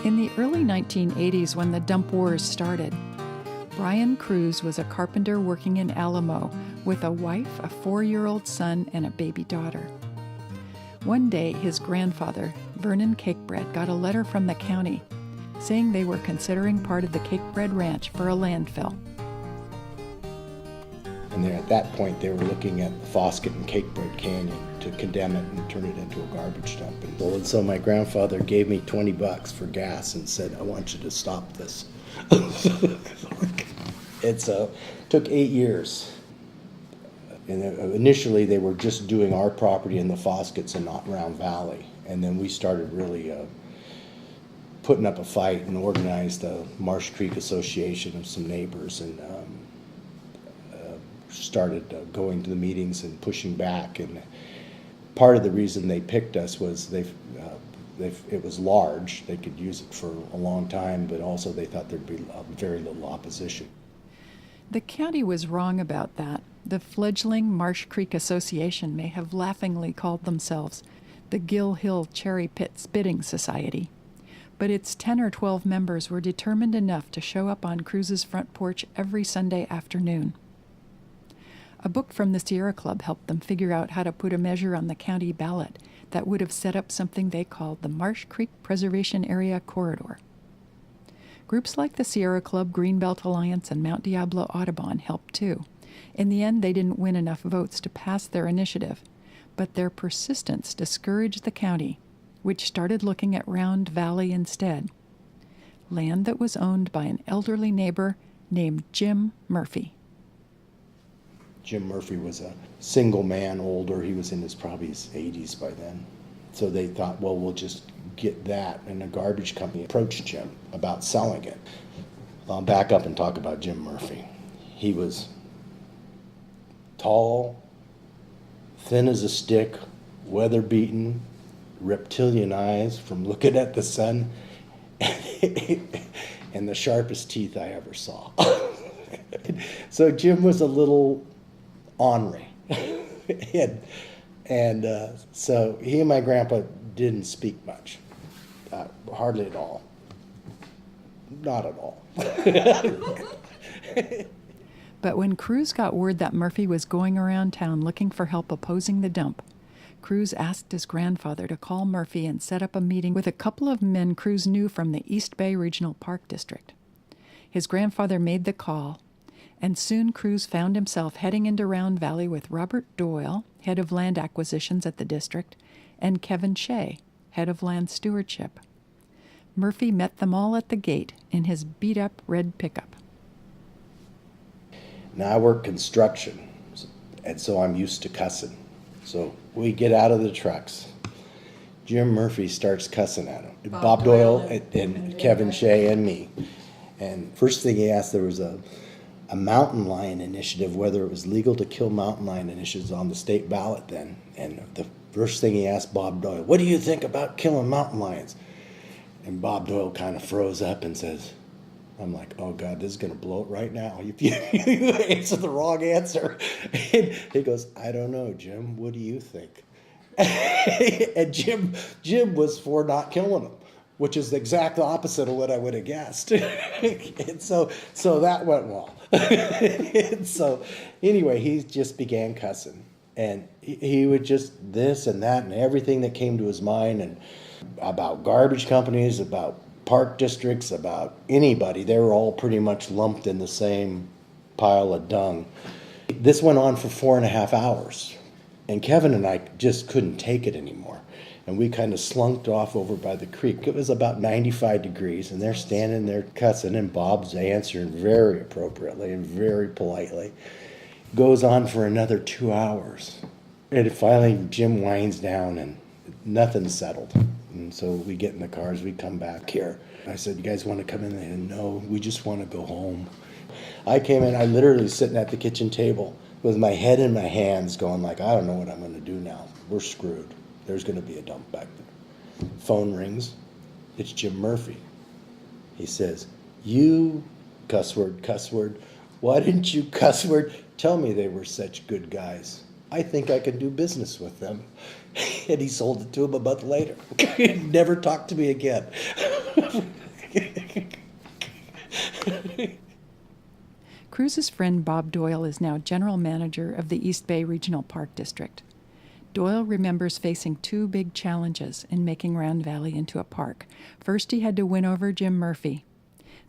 In the early 1980s, when the dump wars started, Brian Kruse was a carpenter working in Alamo with a wife, a 4-year-old son, and a baby daughter. One day, his grandfather, Vernon Cakebread, got a letter from the county saying they were considering part of the Cakebread Ranch for a landfill. And at that point, they were looking at the Foskett and Cakebread Canyon to condemn it and turn it into a garbage dump. And so my grandfather gave me $20 for gas and said, "I want you to stop this." It took 8 years. And initially, they were just doing our property in the Fosketts and not Round Valley. And then we started really putting up a fight and organized a Marsh Creek Association of some neighbors and started going to the meetings and pushing back. And part of the reason they picked us was it was large. They could use it for a long time, but also they thought there'd be very little opposition. The county was wrong about that. The fledgling Marsh Creek Association may have laughingly called themselves the Gill Hill Cherry Pit Spitting Society, but its 10 or 12 members were determined enough to show up on Kruse's front porch every Sunday afternoon. A book from the Sierra Club helped them figure out how to put a measure on the county ballot that would have set up something they called the Marsh Creek Preservation Area Corridor. Groups like the Sierra Club, Greenbelt Alliance, and Mount Diablo Audubon helped too. In the end, they didn't win enough votes to pass their initiative, but their persistence discouraged the county, which started looking at Round Valley instead, land that was owned by an elderly neighbor named Jim Murphy. Jim Murphy was a single man, older. He was in probably his 80s by then. So they thought, well, we'll just get that. And a garbage company approached Jim about selling it. I'll back up and talk about Jim Murphy. He was tall, thin as a stick, weather-beaten, reptilian eyes from looking at the sun, and the sharpest teeth I ever saw. So Jim was a little ornery. And so he and my grandpa didn't speak much, hardly at all. Not at all. But when Kruse got word that Murphy was going around town looking for help opposing the dump, Kruse asked his grandfather to call Murphy and set up a meeting with a couple of men Kruse knew from the East Bay Regional Park District. His grandfather made the call, and soon Kruse found himself heading into Round Valley with Robert Doyle, head of land acquisitions at the district, and Kevin Shea, head of land stewardship. Murphy met them all at the gate in his beat-up red pickup. Now I work construction, and so I'm used to cussing. So we get out of the trucks. Jim Murphy starts cussing at him. Bob Doyle and Kevin Shea and me. And first thing he asked, there was a mountain lion initiative, whether it was legal to kill mountain lion initiatives on the state ballot then. And the first thing he asked Bob Doyle, "What do you think about killing mountain lions?" And Bob Doyle kind of froze up and says, I'm like, oh God, this is going to blow it right now if you answer the wrong answer. And he goes, I don't know, Jim. What do you think? And Jim was for not killing them, which is the exact opposite of what I would have guessed. And so that went well. And so anyway, he just began cussing. And he would just this and that and everything that came to his mind, and about garbage companies, about park districts, about anybody. They were all pretty much lumped in the same pile of dung. This went on for 4.5 hours, and Kevin and I just couldn't take it anymore. And we kind of slunked off over by the creek. It was about 95 degrees, and they're standing there cussing, and Bob's answering very appropriately and very politely. Goes on for another 2 hours. And finally, Jim winds down, and nothing's settled. And so we get in the cars, we come back here. I said, you guys want to come in? They said, no, we just want to go home. I came in, I literally sitting at the kitchen table with my head in my hands going like, I don't know what I'm going to do now. We're screwed. There's going to be a dump back there. Phone rings. It's Jim Murphy. He says, you, cuss word, why didn't you, cuss word, tell me they were such good guys? I think I could do business with them. And he sold it to him a month later. He never talked to me again. Kruse's friend Bob Doyle is now general manager of the East Bay Regional Park District. Doyle remembers facing two big challenges in making Round Valley into a park. First, he had to win over Jim Murphy.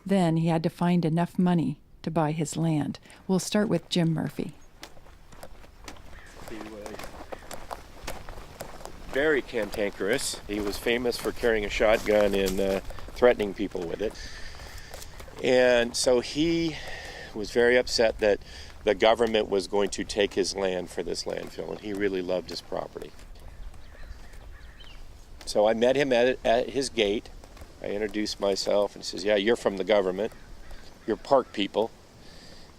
Then he had to find enough money to buy his land. We'll start with Jim Murphy. He was very cantankerous. He was famous for carrying a shotgun and threatening people with it. And so he was very upset that the government was going to take his land for this landfill, and he really loved his property. So I met him at his gate. I introduced myself, and he says, "Yeah, you're from the government. You're park people."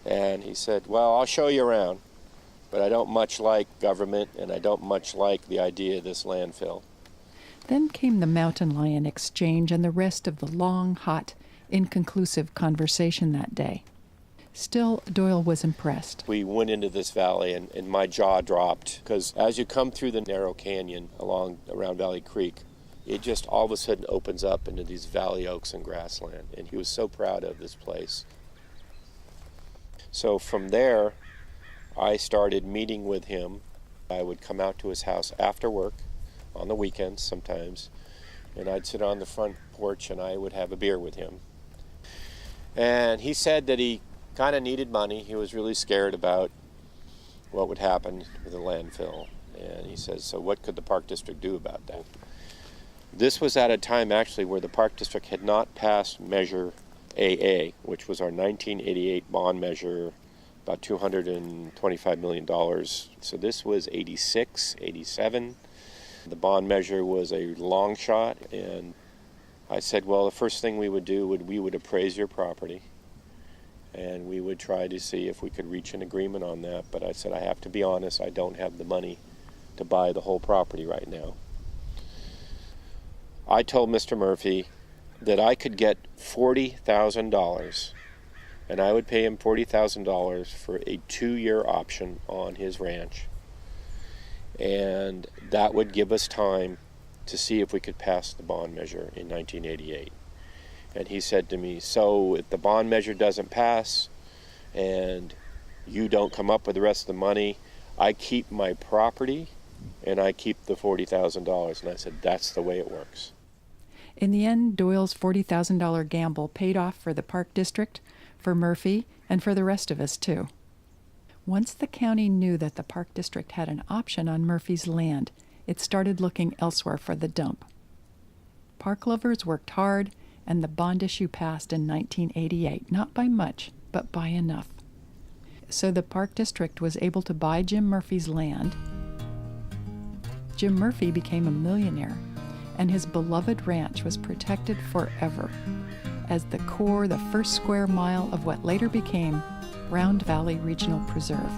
And he said, "Well, I'll show you around, but I don't much like government, and I don't much like the idea of this landfill." Then came the mountain lion exchange and the rest of the long, hot, inconclusive conversation that day. Still, Doyle was impressed. We went into this valley, and my jaw dropped, because as you come through the narrow canyon along around Valley Creek, it just all of a sudden opens up into these valley oaks and grassland. And he was so proud of this place. So from there, I started meeting with him. I would come out to his house after work, on the weekends sometimes, and I'd sit on the front porch and I would have a beer with him. And he said that he kind of needed money. He was really scared about what would happen with the landfill. And he says, so what could the Park District do about that? This was at a time actually where the Park District had not passed Measure AA, which was our 1988 bond measure, about $225 million. So this was 86, 87. The bond measure was a long shot, and I said, well, the first thing we would do we would appraise your property, and we would try to see if we could reach an agreement on that. But I said, I have to be honest, I don't have the money to buy the whole property right now. I told Mr. Murphy that I could get $40,000, and I would pay him $40,000 for a 2-year option on his ranch. And that would give us time to see if we could pass the bond measure in 1988. And he said to me, so if the bond measure doesn't pass and you don't come up with the rest of the money, I keep my property and I keep the $40,000. And I said, that's the way it works. In the end, Doyle's $40,000 gamble paid off for the Park District, for Murphy, and for the rest of us, too. Once the county knew that the Park District had an option on Murphy's land, it started looking elsewhere for the dump. Park lovers worked hard, and the bond issue passed in 1988, not by much, but by enough. So the Park District was able to buy Jim Murphy's land. Jim Murphy became a millionaire, and his beloved ranch was protected forever as the core, the first square mile of what later became Round Valley Regional Preserve.